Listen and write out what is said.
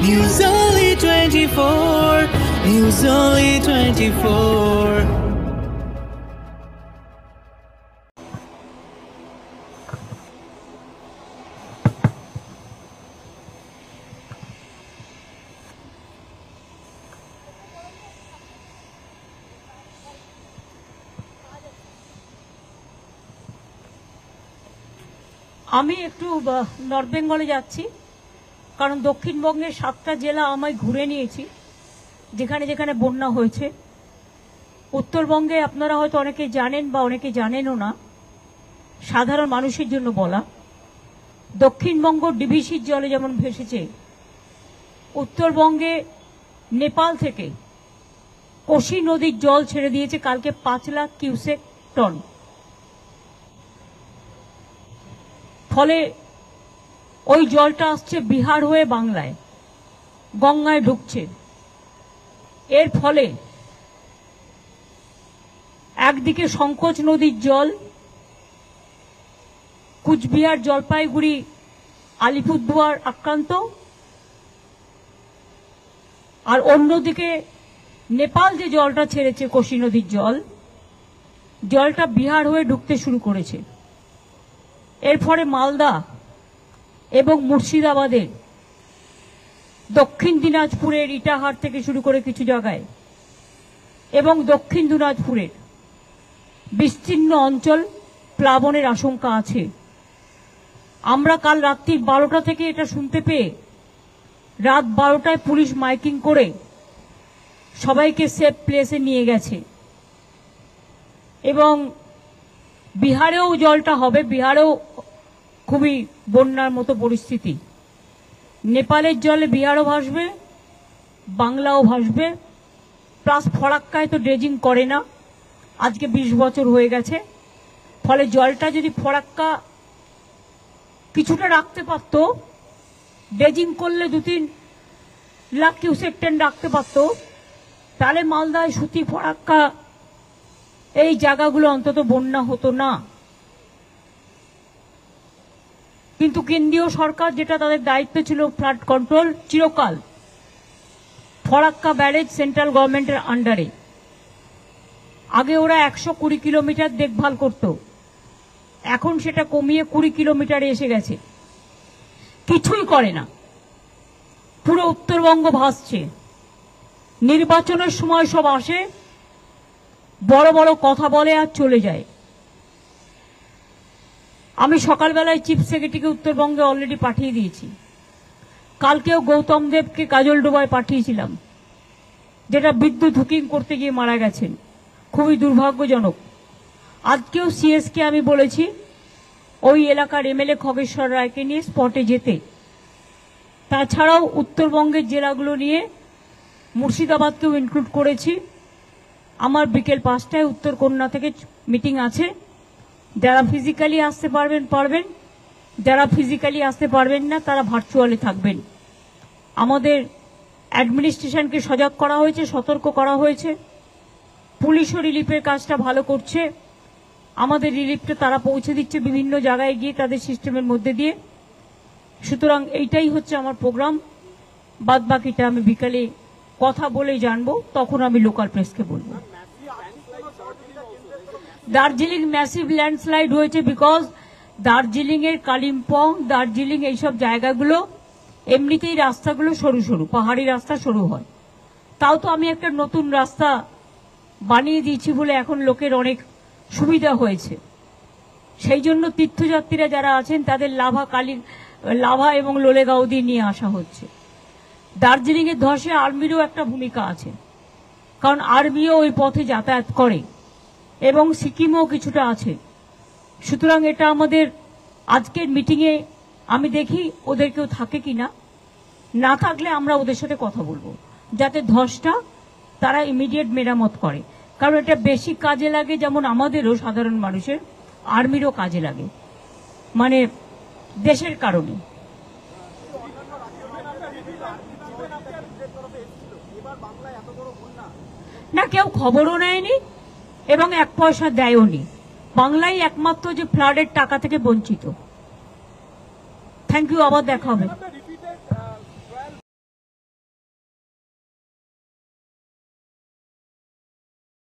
News Only 24. News Only 24. আমি একটু north বেঙ্গলে যাচ্ছি, কারণ দক্ষিণবঙ্গের 7টা জেলা আমায় ঘুরে নিয়েছি, যেখানে যেখানে বন্যা হয়েছে। উত্তরবঙ্গে আপনারা হয়তো অনেকে জানেন বা অনেকে জানেনও না, সাধারণ মানুষের জন্য বলা, দক্ষিণবঙ্গ ডিভিসির জলে যেমন ভেসেছে, উত্তরবঙ্গে নেপাল থেকে কোশি নদীর জল ছেড়ে দিয়েছে কালকে 5 লাখ কিউসেক টন। ফলে ওই জলটা আসছে বিহার হয়ে বাংলায়, গঙ্গায় ঢুকছে। এর ফলে একদিকে সংকোচ নদীর জল কুচবিহার, জলপাইগুড়ি, আলিপুরদুয়ার আক্রান্ত, আর অন্যদিকে নেপাল যে জলটা ছেড়েছে কোশি নদীর জলটা বিহার হয়ে ঢুকতে শুরু করেছে। এর ফলে মালদা এবং মুর্শিদাবাদের, দক্ষিণ দিনাজপুরের ইটাহার থেকে শুরু করে কিছু জায়গায় এবং দক্ষিণ দিনাজপুরের বিস্তীর্ণ অঞ্চল প্লাবনের আশঙ্কা আছে। আমরা কাল রাত্রি 12টা থেকে এটা শুনতে পেয়ে রাত 12টায় পুলিশ মাইকিং করে সবাইকে সেফ প্লেসে নিয়ে গেছে। এবং বিহারেও জলটা হবে, বিহারেও খুবই বন্যার মতো পরিস্থিতি। নেপালের জলে বিহারও ভাসবে, বাংলাও ভাসবে। প্লাস ফরাক্কায় তো ড্রেজিং করে না, আজকে 20 বছর হয়ে গেছে। ফলে জলটা যদি ফরাক্কা কিছুটা রাখতে পারত, ড্রেজিং করলে 2-3 লাখ কিউসেক টন রাখতে পারত, তাহলে মালদায়, সুতি, ফরাক্কা এই জায়গাগুলো অন্তত বন্যা হতো না। কিন্তু কেন্দ্রীয় সরকার, যেটা তাদের দায়িত্ব ছিল ফ্লাড কন্ট্রোল, চিরকাল ফরাক্কা ব্যারেজ সেন্ট্রাল গভর্নমেন্টের আন্ডারে। আগে ওরা 120 কিলোমিটার দেখভাল করত, এখন সেটা কমিয়ে 20 কিলোমিটারে এসে গেছে। কিছুই করে না, পুরো উত্তরবঙ্গ ভাসছে। নির্বাচনের সময় সব আসে, বড় বড় কথা বলে আর চলে যায়। আমি সকালবেলায় চিফ সেক্রেটারিকে উত্তরবঙ্গে অলরেডি পাঠিয়ে দিয়েছি। কালকেও গৌতম দেবকে কাজলডোবায় পাঠিয়েছিলাম, যেটা বিদ্যুৎ হুকিং করতে গিয়ে মারা গেছেন, খুবই দুর্ভাগ্যজনক। আজকেও সিএসকে আমি বলেছি ওই এলাকার এমএলএ খগেশ্বর রায়কে নিয়ে স্পটে যেতে। তাছাড়াও উত্তরবঙ্গের জেলাগুলো নিয়ে মুর্শিদাবাদকেও ইনক্লুড করেছি। আমার বিকেল 5টায় উত্তরকন্যা থেকে মিটিং আছে। যারা ফিজিক্যালি আসতে পারবেন, যারা ফিজিক্যালি আসতে পারবেন না তারা ভার্চুয়ালি থাকবেন। আমাদের অ্যাডমিনিস্ট্রেশনকে সজাগ করা হয়েছে, সতর্ক করা হয়েছে। পুলিশও রিলিফের কাজটা ভালো করছে, আমাদের রিলিফটা তারা পৌঁছে দিচ্ছে বিভিন্ন জায়গায় গিয়ে তাদের সিস্টেমের মধ্যে দিয়ে। সুতরাং এইটাই হচ্ছে আমার প্রোগ্রাম। বাদ বাকিটা আমি বিকালে কথা বলে জানবো, তখন আমি লোকাল প্রেসকে বলবো। দার্জিলিং ম্যাসিভ ল্যান্ডস্লাইড হয়েছে বিকজ দার্জিলিং এর কালিম্পং, দার্জিলিং এইসব জায়গাগুলো এমনিতেই রাস্তাগুলো সরু সরু, পাহাড়ি রাস্তা সরু হয়। তাও তো আমি একটা নতুন রাস্তা বানিয়ে দিয়েছি বলে এখন লোকের অনেক সুবিধা হয়েছে। সেই জন্য তীর্থযাত্রীরা যারা আছেন তাদের লাভা এবং লোলেগাঁও দিয়ে নিয়ে আসা হচ্ছে। দার্জিলিং এর ধসে আর্মিরও একটা ভূমিকা আছে, কারণ আর্মিও ওই পথে যাতায়াত করে এবং সিকিমও কিছুটা আছে। সুতরাং এটা আমাদের আজকের মিটিংয়ে আমি দেখি ওদেরকেও থাকে কিনা, না থাকলে আমরা ওদের সাথে কথা বলবো যাতে ধসটা তারা ইমিডিয়েট মেরামত করে। কারণ এটা বেশি কাজে লাগে, যেমন আমাদেরও সাধারণ মানুষের, আর্মিরও কাজে লাগে, মানে দেশের কারণে। না, কেউ খবরও নেয়নি এবং 1 পয়সা দেয়ও নি। বাংলাই একমাত্র যে ফ্লাডের টাকা থেকে বঞ্চিত। থ্যাংক ইউ, আবার দেখা হবে।